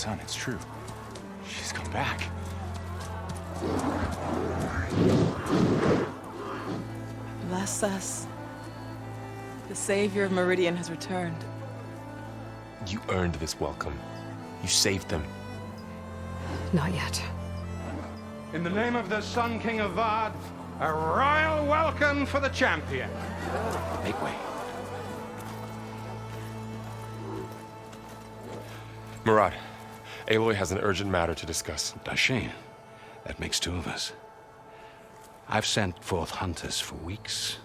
son, it's true. She's come back. Bless us. The savior of Meridian has returned. You earned this welcome. You saved them. Not yet. In the name of the Sun King of Vard, a royal welcome for the champion. Make way. Murad, Aloy has an urgent matter to discuss. Does she? That makes two of us. I've sent forth hunters for weeks.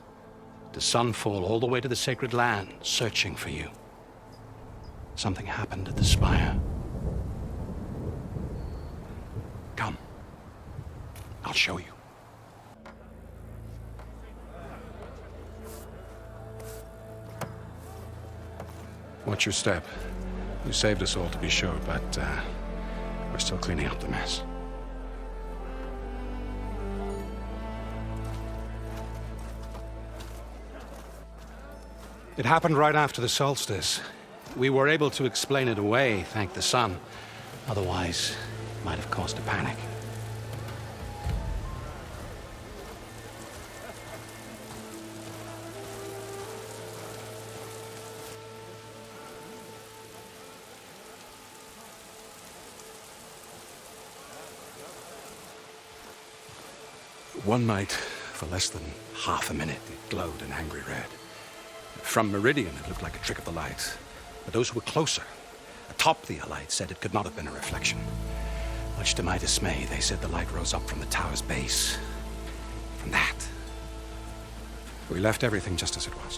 To Sunfall, all the way to the Sacred Land, searching for you. Something happened at the Spire. Come. I'll show you. Watch your step. You saved us all, to be sure, but we're still cleaning up the mess. It happened right after the solstice. We were able to explain it away, thank the sun. Otherwise, it might have caused a panic. One night, for less than half a minute, it glowed an angry red. From Meridian, it looked like a trick of the light. But those who were closer, atop the light, said it could not have been a reflection. Much to my dismay, they said the light rose up from the tower's base. From that. We left everything just as it was.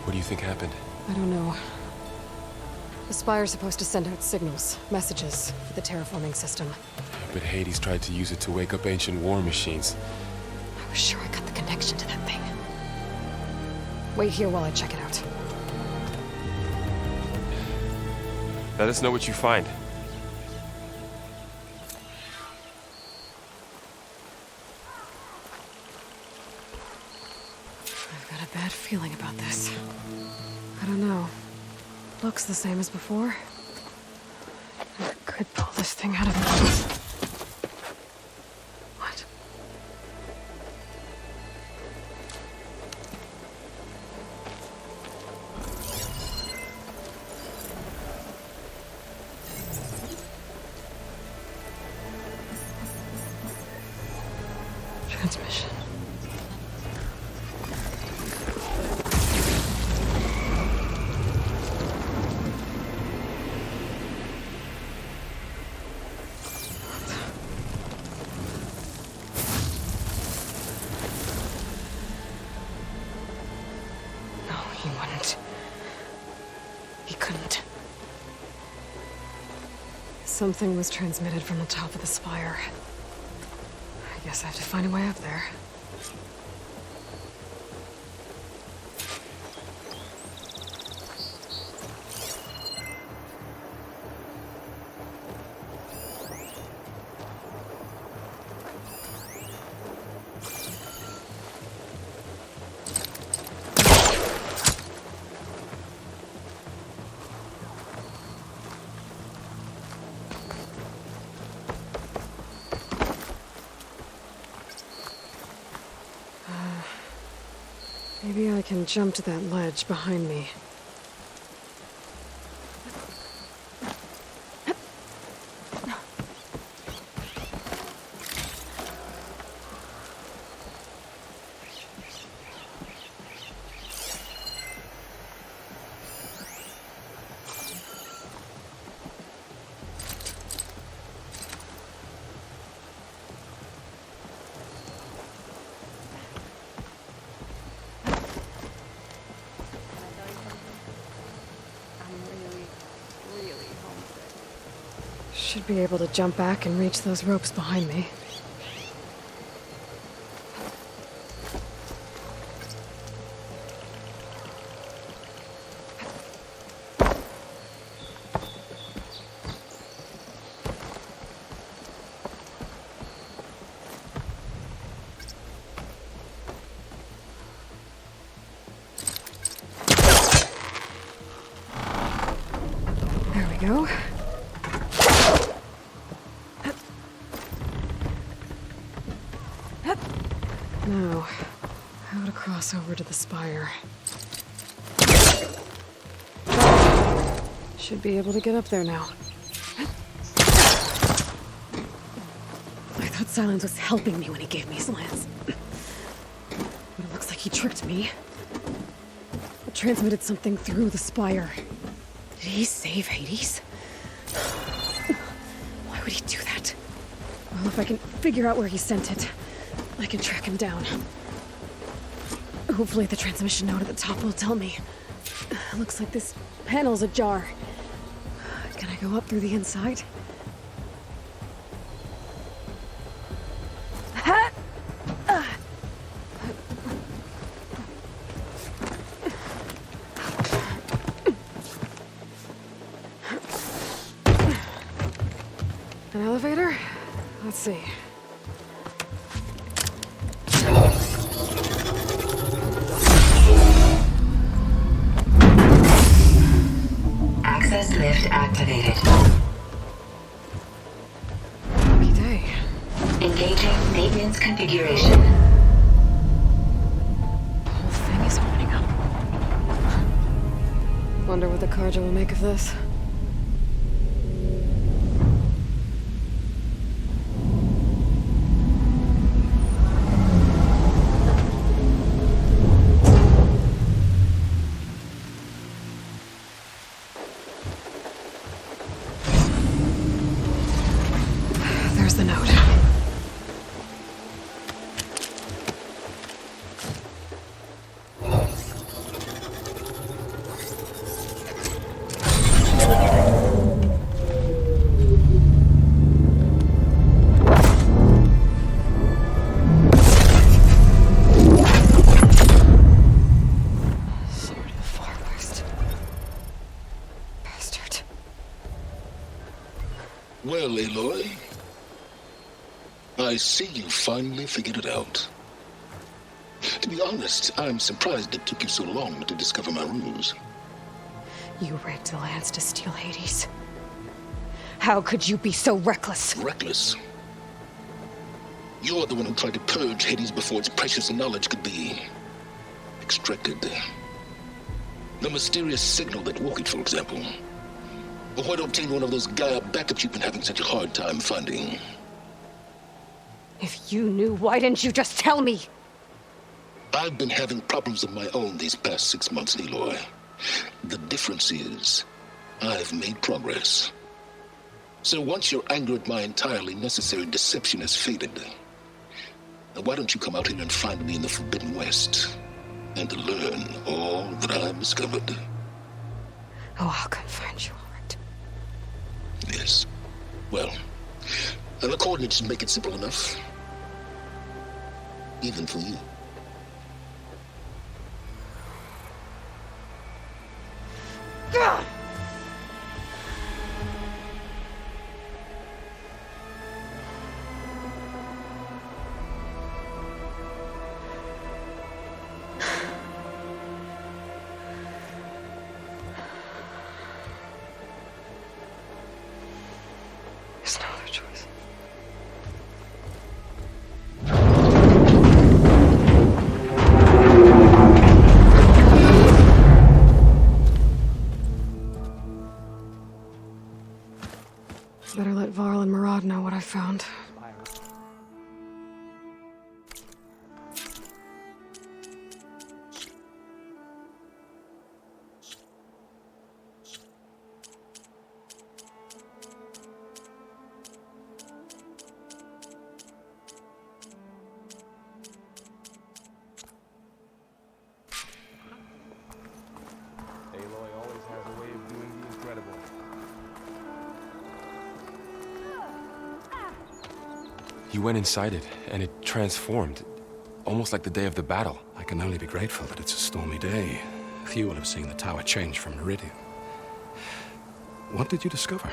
What do you think happened? I don't know. The Spire's supposed to send out signals, messages, for the terraforming system. But Hades tried to use it to wake up ancient war machines. I was sure I got the connection to that thing. Wait here while I check it out. Let us know what you find. I've got a bad feeling about this. I don't know. Looks the same as before. I could pull this thing out of it. What? Transmission. No, he wouldn't. He couldn't. Something was transmitted from the top of the spire. I guess I have to find a way up there. Maybe I can jump to that ledge behind me. Should be able to jump back and reach those ropes behind me. go. Now, how to cross over to the spire. Should be able to get up there now. I thought Silence was helping me when he gave me slants. But it looks like he tricked me. It transmitted something through the spire. Did he save Hades? Why would he do that? Well, if I can figure out where he sent it, I can track him down. Hopefully the transmission note at the top will tell me. Looks like this panel's ajar. Can I go up through the inside? An elevator? Let's see. Access lift activated. Lucky day. Engaging maintenance configuration. The whole thing is opening up. Wonder what the Carja will make of this. There's the note. Sword of the Far West. Bastard. Well, Aloy, I see you finally figured it out. To be honest, I'm surprised it took you so long to discover my ruse. You rigged the lance to steal Hades. How could you be so reckless? Reckless? You're the one who tried to purge Hades before its precious knowledge could be extracted. The mysterious signal that woke it, for example. Or why to obtain one of those Gaia backups you've been having such a hard time finding. If you knew, why didn't you just tell me? I've been having problems of my own these past 6 months, Aloy. The difference is, I've made progress. So once your anger at my entirely necessary deception has faded, now why don't you come out here and find me in the Forbidden West, and to learn all that I've discovered? Oh, I'll come find you, all right. Yes. Well, and the coordinates make it simple enough. Even for you. Gah! There's no other choice. Better let Varl and Murad know what I found. Aloy always has a way of doing the incredible. You went inside it, and it transformed. Almost like the day of the battle. I can only be grateful that it's a stormy day. Few will have seen the tower change from Meridian. What did you discover?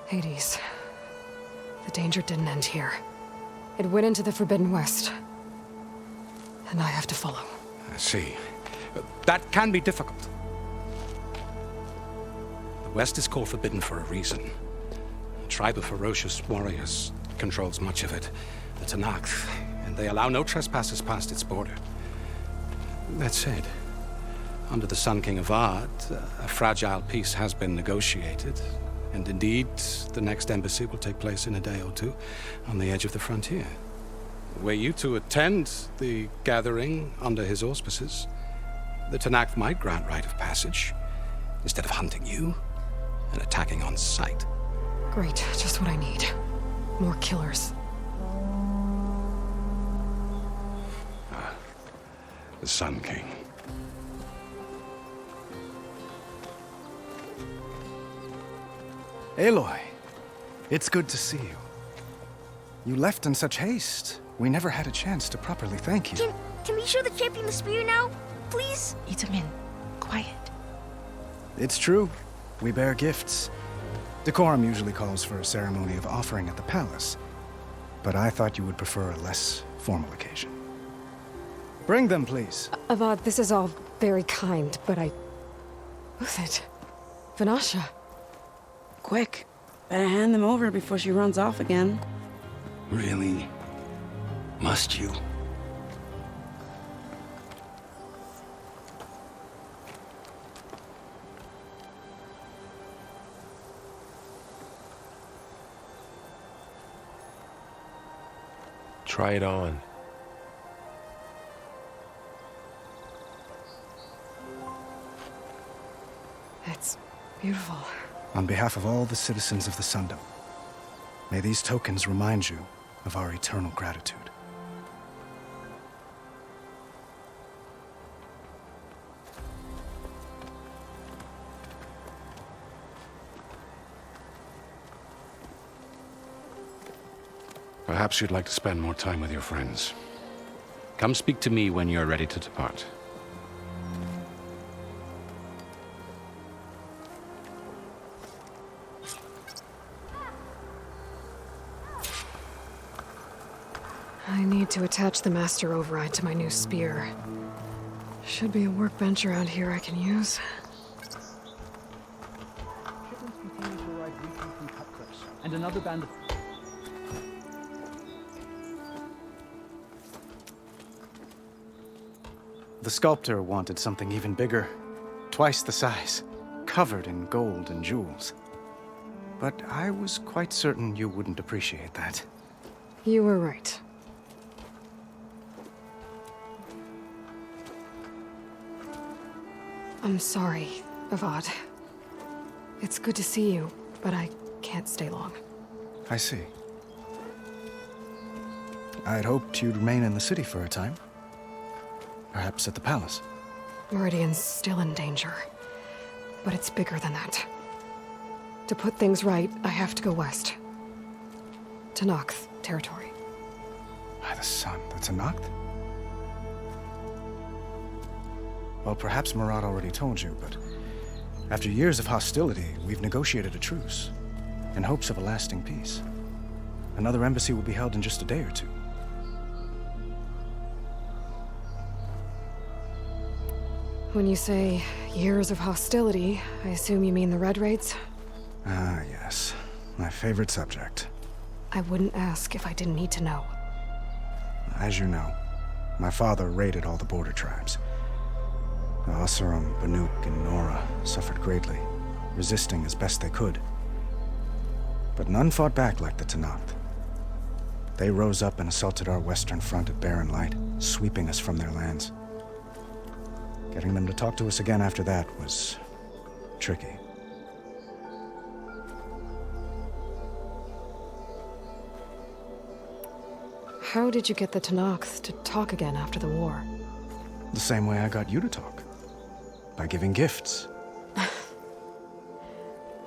Hades. The danger didn't end here. It went into the Forbidden West. And I have to follow. I see. That can be difficult. The West is called Forbidden for a reason. A tribe of ferocious warriors controls much of it, the Tanakh, and they allow no trespassers past its border. That said, under the Sun King of Ard, a fragile peace has been negotiated, and indeed, the next embassy will take place in a day or two on the edge of the frontier. Were you to attend the gathering under his auspices, the Tanakh might grant right of passage, instead of hunting you and attacking on sight. Great, just what I need. More killers. The Sun King. Aloy, it's good to see you. You left in such haste. We never had a chance to properly thank you. Can we show the champion the spear now? Please? Itamin, quiet. It's true. We bear gifts. Decorum usually calls for a ceremony of offering at the palace, but I thought you would prefer a less formal occasion. Bring them, please. Avad, this is all very kind, but Who's it? Vanasha. Quick. Better hand them over before she runs off again. Really? Must you? Try it on. It's beautiful. On behalf of all the citizens of the Sundom, may these tokens remind you of our eternal gratitude. Perhaps you'd like to spend more time with your friends. Come speak to me when you're ready to depart. I need to attach the master override to my new spear. Should be a workbench around here I can use. And another band of... The sculptor wanted something even bigger, twice the size, covered in gold and jewels. But I was quite certain you wouldn't appreciate that. You were right. I'm sorry, Avad. It's good to see you, but I can't stay long. I see. I'd hoped you'd remain in the city for a time. Perhaps at the palace. Meridian's still in danger, but it's bigger than that. To put things right, I have to go west. Tanakh territory. By the sun, the Tanakh? Well, perhaps Murad already told you, but after years of hostility, we've negotiated a truce, in hopes of a lasting peace. Another embassy will be held in just a day or two. When you say years of hostility, I assume you mean the Red Raids? Ah, yes. My favorite subject. I wouldn't ask if I didn't need to know. As you know, my father raided all the border tribes. The Asuram, Banuk, and Nora suffered greatly, resisting as best they could. But none fought back like the Tanakh. They rose up and assaulted our western front at Barren Light, sweeping us from their lands. Getting them to talk to us again after that was tricky. How did you get the Tanakh to talk again after the war? The same way I got you to talk. By giving gifts.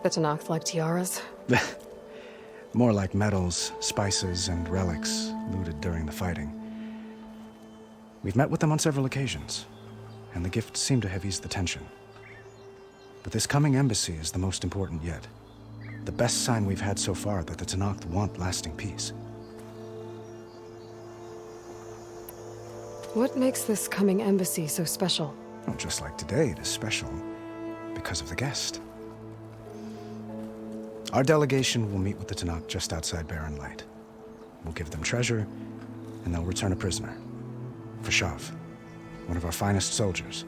The Tanakh like tiaras? More like medals, spices, and relics looted during the fighting. We've met with them on several occasions, and the gifts seem to have eased the tension. But this coming embassy is the most important yet. The best sign we've had so far that the Tanakh want lasting peace. What makes this coming embassy so special? Well, just like today, it is special because of the guest. Our delegation will meet with the Tanakh just outside Barren Light. We'll give them treasure, and they'll return a prisoner. Vashav, one of our finest soldiers.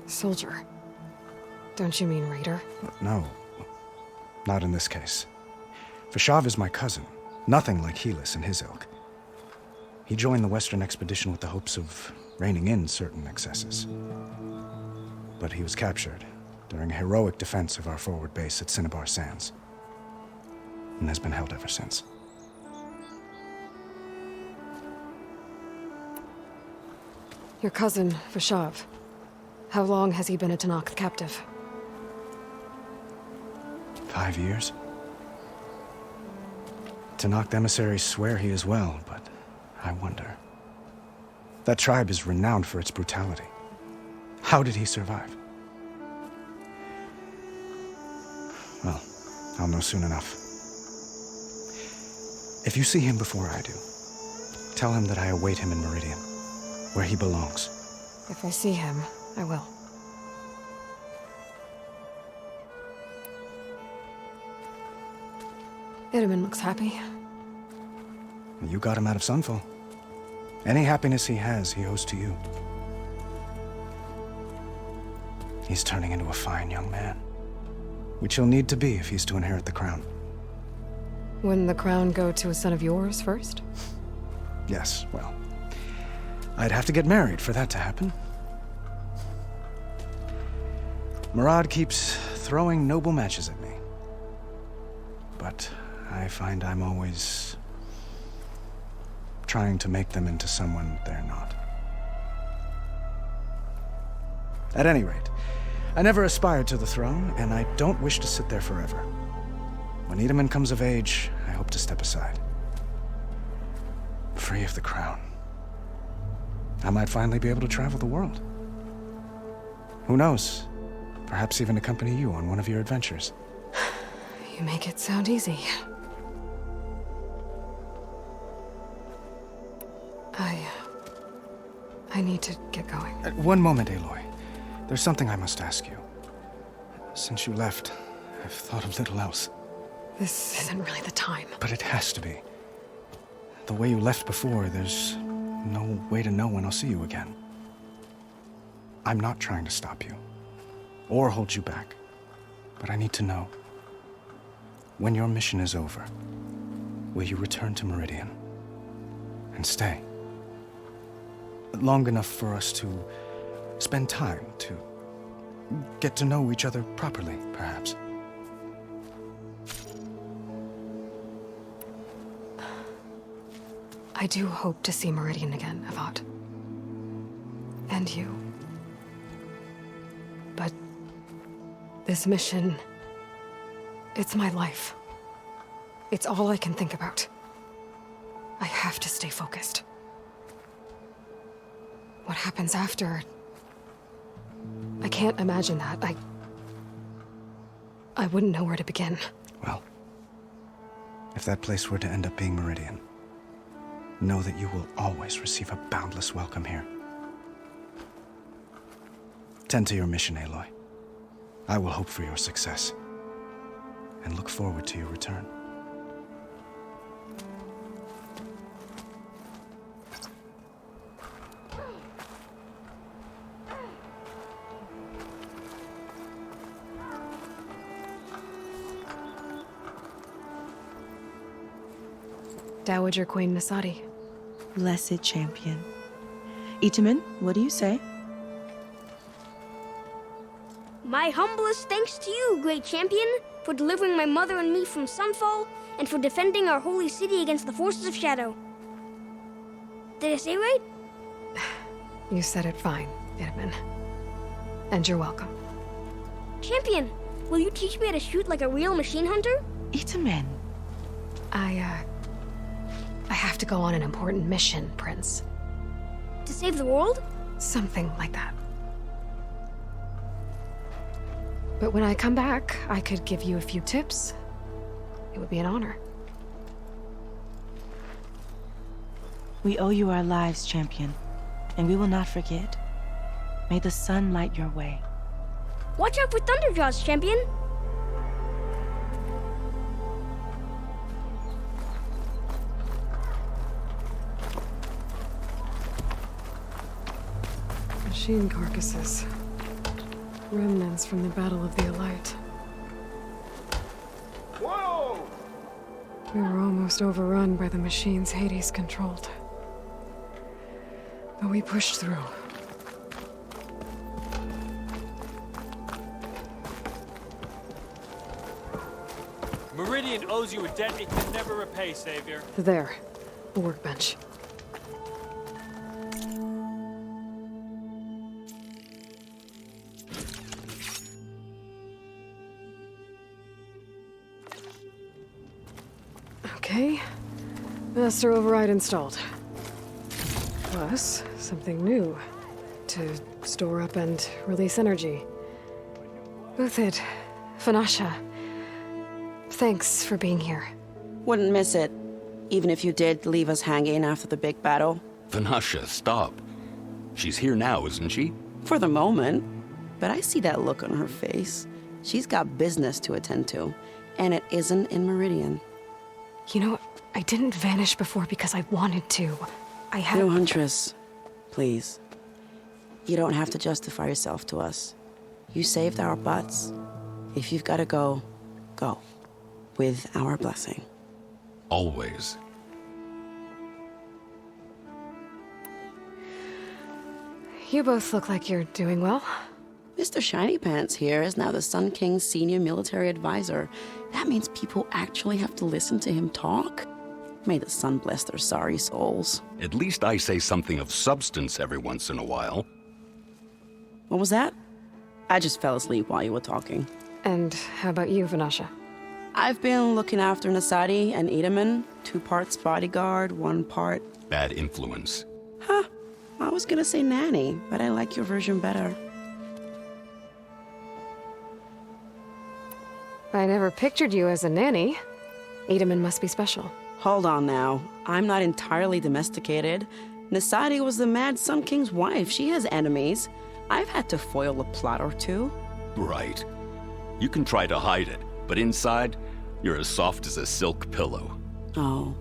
Soldier? Don't you mean raider? No, not in this case. Vashav is my cousin, nothing like Helis and his ilk. He joined the Western expedition with the hopes of reining in certain excesses. But he was captured during a heroic defense of our forward base at Cinnabar Sands, and has been held ever since. Your cousin, Vashav. How long has he been a Tanakh captive? 5 years. Tanakh emissaries swear he is well, but I wonder. That tribe is renowned for its brutality. How did he survive? Well, I'll know soon enough. If you see him before I do, tell him that I await him in Meridian, where he belongs. If I see him, I will. Itamen looks happy. You got him out of Sunfall. Any happiness he has, he owes to you. He's turning into a fine young man, which he'll need to be if he's to inherit the crown. Wouldn't the crown go to a son of yours first? Yes, well, I'd have to get married for that to happen. Murad keeps throwing noble matches at me, but I find I'm always trying to make them into someone they're not. At any rate, I never aspired to the throne, and I don't wish to sit there forever. When Itamen comes of age, I hope to step aside. Free of the crown. I might finally be able to travel the world. Who knows? Perhaps even accompany you on one of your adventures. You make it sound easy. I need to get going. One moment, Aloy. There's something I must ask you. Since you left, I've thought of little else. This isn't really the time. But it has to be. The way you left before, there's no way to know when I'll see you again. I'm not trying to stop you, or hold you back. But I need to know, when your mission is over, will you return to Meridian and stay? Long enough for us to spend time, to get to know each other properly, perhaps. I do hope to see Meridian again, Avad. And you. But this mission, it's my life. It's all I can think about. I have to stay focused. What happens after? I can't imagine that. I wouldn't know where to begin. Well, if that place were to end up being Meridian, know that you will always receive a boundless welcome here. Tend to your mission, Aloy. I will hope for your success, and look forward to your return. Dowager Queen Nasadi. Blessed champion. Itamen, what do you say? My humblest thanks to you, great champion, for delivering my mother and me from Sunfall, and for defending our holy city against the forces of Shadow. Did I say right? You said it fine, Itamen. And you're welcome. Champion, will you teach me how to shoot like a real machine hunter? Itamen. I have to go on an important mission, Prince. To save the world? Something like that. But when I come back, I could give you a few tips. It would be an honor. We owe you our lives, champion, and we will not forget. May the sun light your way. Watch out for Thunderjaws, champion! Machine carcasses. Remnants from the Battle of the Aloy. Whoa! We were almost overrun by the machines Hades controlled. But we pushed through. Meridian owes you a debt it can never repay, Savior. There. A workbench. Okay. Master override installed. Plus, something new. To store up and release energy. Uthid, Vanasha. Thanks for being here. Wouldn't miss it, even if you did leave us hanging after the big battle. Vanasha, stop. She's here now, isn't she? For the moment. But I see that look on her face. She's got business to attend to, and it isn't in Meridian. You know, I didn't vanish before because I wanted to. I had... No, Huntress. Please. You don't have to justify yourself to us. You saved our butts. If you've got to go, go. With our blessing. Always. You both look like you're doing well. Mr. Shiny Pants here is now the Sun King's senior military advisor. That means people actually have to listen to him talk? May the sun bless their sorry souls. At least I say something of substance every once in a while. What was that? I just fell asleep while you were talking. And how about you, Vanasha? I've been looking after Nasadi and Edaman. 2 parts bodyguard, 1 part... Bad influence. Huh. I was gonna say nanny, but I like your version better. I never pictured you as a nanny. Edaman must be special. Hold on now. I'm not entirely domesticated. Nasadi was the Mad Sun King's wife. She has enemies. I've had to foil a plot or 2. Right. You can try to hide it, but inside, you're as soft as a silk pillow. Oh,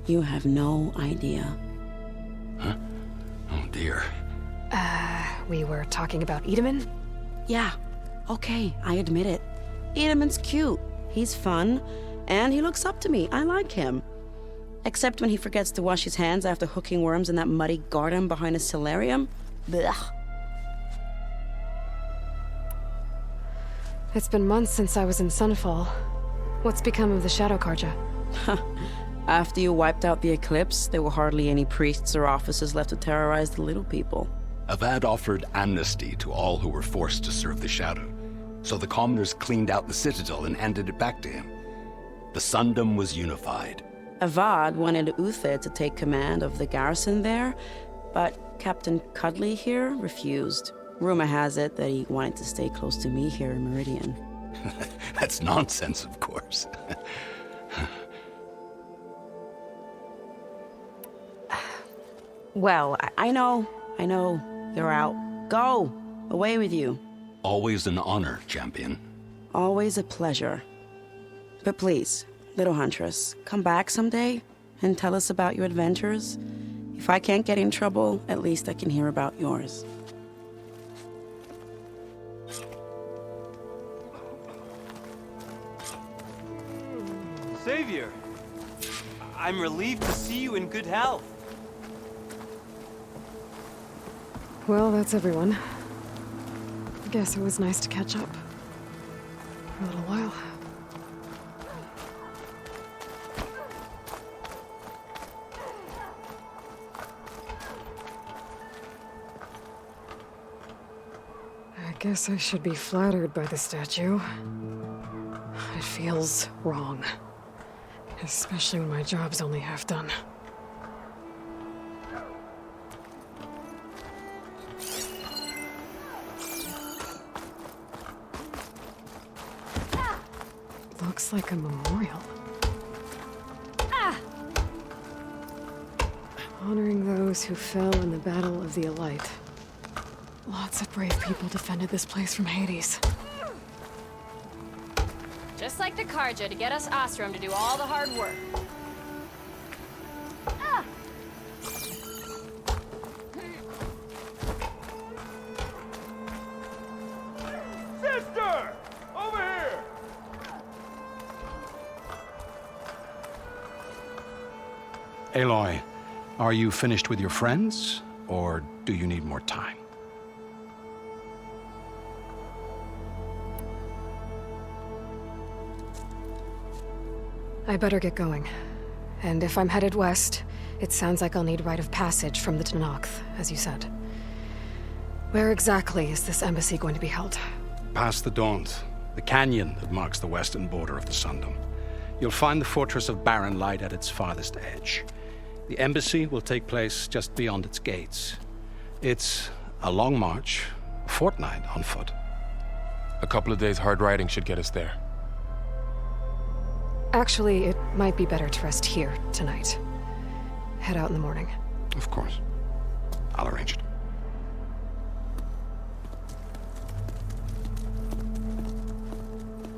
you have no idea. Huh? Oh dear. We were talking about Edaman? Yeah. Okay, I admit it. Edaman's cute. He's fun. And he looks up to me. I like him. Except when he forgets to wash his hands after hooking worms in that muddy garden behind a solarium. Blech. It's been months since I was in Sunfall. What's become of the Shadow Karja? After you wiped out the eclipse, there were hardly any priests or officers left to terrorize the little people. Avad offered amnesty to all who were forced to serve the Shadow. So the commoners cleaned out the citadel and handed it back to him. The Sundom was unified. Avad wanted Uthid to take command of the garrison there, but Captain Cuddly here refused. Rumor has it that he wanted to stay close to me here in Meridian. That's nonsense, of course. Well, I know. You're out. Go! Away with you. Always an honor, champion. Always a pleasure. But please, little Huntress, come back someday and tell us about your adventures. If I can't get in trouble, at least I can hear about yours. Savior, I'm relieved to see you in good health. Well, that's everyone. I guess it was nice to catch up. For a little while. I guess I should be flattered by the statue. It feels wrong. Especially when my job's only half done. Looks like a memorial. Honoring those who fell in the Battle of the Aloy. Lots of brave people defended this place from Hades. Just like the Karja to get us Osram to do all the hard work. Aloy, are you finished with your friends, or do you need more time? I better get going. And if I'm headed west, it sounds like I'll need rite of passage from the Tenakth, as you said. Where exactly is this embassy going to be held? Past the Daunt, the canyon that marks the western border of the Sundom. You'll find the fortress of Barren Light at its farthest edge. The embassy will take place just beyond its gates. It's a long march, a fortnight on foot. A couple of days hard riding should get us there. Actually, it might be better to rest here tonight. Head out in the morning. Of course. I'll arrange it.